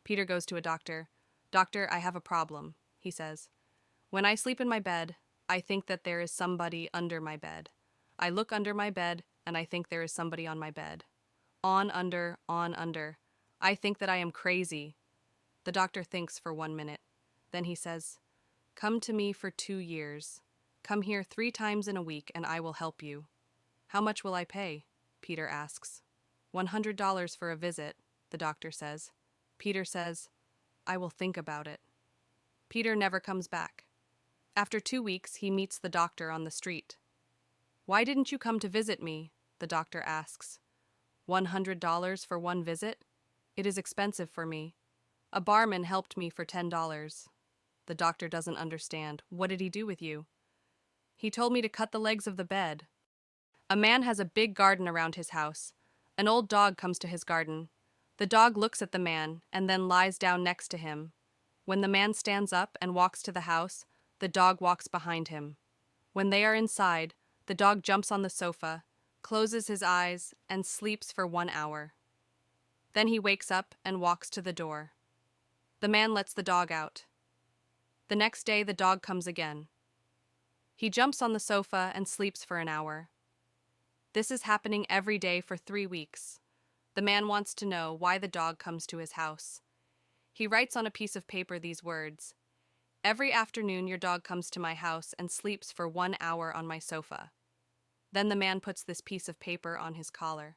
Peter goes to a doctor. "Doctor, I have a problem," he says. "When I sleep in my bed, I think that there is somebody under my bed. I look under my bed, and I think there is somebody on my bed. On, under, on, under. I think that I am crazy." The doctor thinks for 1 minute. Then he says, "Come to me for 2 years. Come here 3 times in a week, and I will help you." "How much will I pay?" Peter asks. $100 for a visit, the doctor says. Peter says, "I will think about it." Peter never comes back. After 2 weeks, he meets the doctor on the street. "Why didn't you come to visit me?" the doctor asks. $100 for one visit? It is expensive for me. A barman helped me for $10. The doctor doesn't understand. "What did he do with you?" "He told me to cut the legs of the bed." A man has a big garden around his house. An old dog comes to his garden. The dog looks at the man and then lies down next to him. When the man stands up and walks to the house, the dog walks behind him. When they are inside, the dog jumps on the sofa, closes his eyes, and sleeps for 1 hour. Then he wakes up and walks to the door. The man lets the dog out. The next day, the dog comes again. He jumps on the sofa and sleeps for an hour. This is happening every day for 3 weeks. The man wants to know why the dog comes to his house. He writes on a piece of paper these words: "Every afternoon your dog comes to my house and sleeps for 1 hour on my sofa." Then the man puts this piece of paper on his collar.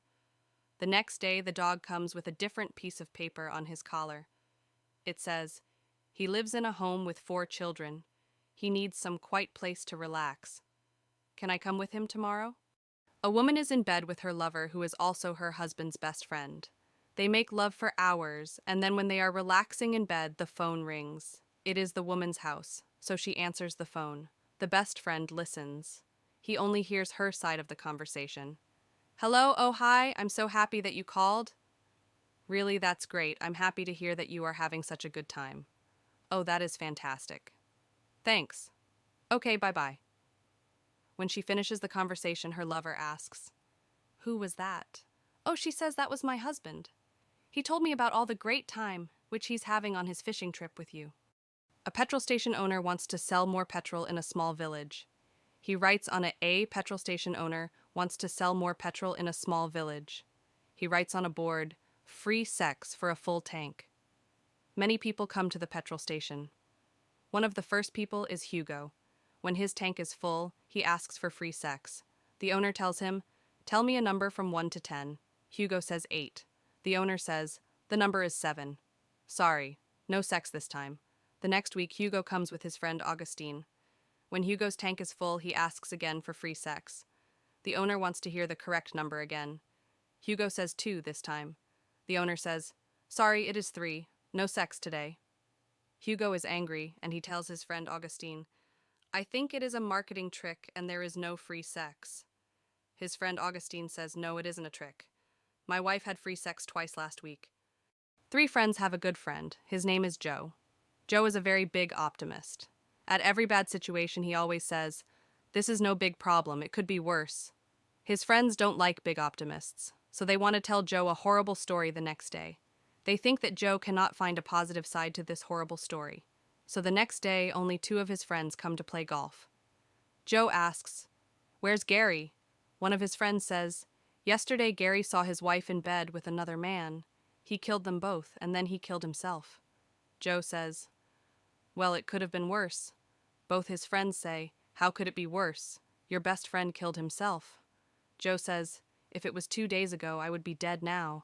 The next day the dog comes with a different piece of paper on his collar. It says, "He lives in a home with 4 children. He needs some quiet place to relax. Can I come with him tomorrow?" A woman is in bed with her lover, who is also her husband's best friend. They make love for hours, and then when they are relaxing in bed, the phone rings. It is the woman's house, so she answers the phone. The best friend listens. He only hears her side of the conversation. "Hello, oh hi, I'm so happy that you called." "Really, that's great. I'm happy to hear that you are having such a good time." "Oh, that is fantastic." "Thanks." "Okay, bye-bye." When she finishes the conversation, her lover asks, "Who was that?" "Oh, she says that was my husband. He told me about all the great time which he's having on his fishing trip with you." A petrol station owner wants to sell more petrol in a small village. He writes on a petrol station owner wants to sell more petrol in a small village. He writes on a board, "Free sex for a full tank." Many people come to the petrol station. One of the first people is Hugo. When his tank is full, he asks for free sex. The owner tells him, "Tell me a number from 1 to 10. Hugo says 8. The owner says, "The number is 7. "Sorry, no sex this time." The next week, Hugo comes with his friend Augustine. When Hugo's tank is full, he asks again for free sex. The owner wants to hear the correct number again. Hugo says 2 this time. The owner says, "Sorry, it is 3. No sex today." Hugo is angry, and he tells his friend Augustine, "I think it is a marketing trick and there is no free sex." His friend Augustine says, "No, it isn't a trick. My wife had free sex twice last week." 3 friends have a good friend. His name is Joe. Joe is a very big optimist. At every bad situation, he always says, "This is no big problem, it could be worse." His friends don't like big optimists, so they want to tell Joe a horrible story the next day. They think that Joe cannot find a positive side to this horrible story. So the next day, only 2 of his friends come to play golf. Joe asks, "Where's Gary?" One of his friends says, "Yesterday Gary saw his wife in bed with another man. He killed them both, and then he killed himself." Joe says, "Well, it could have been worse." Both his friends say, "How could it be worse? Your best friend killed himself." Joe says, "If it was 2 days ago, I would be dead now.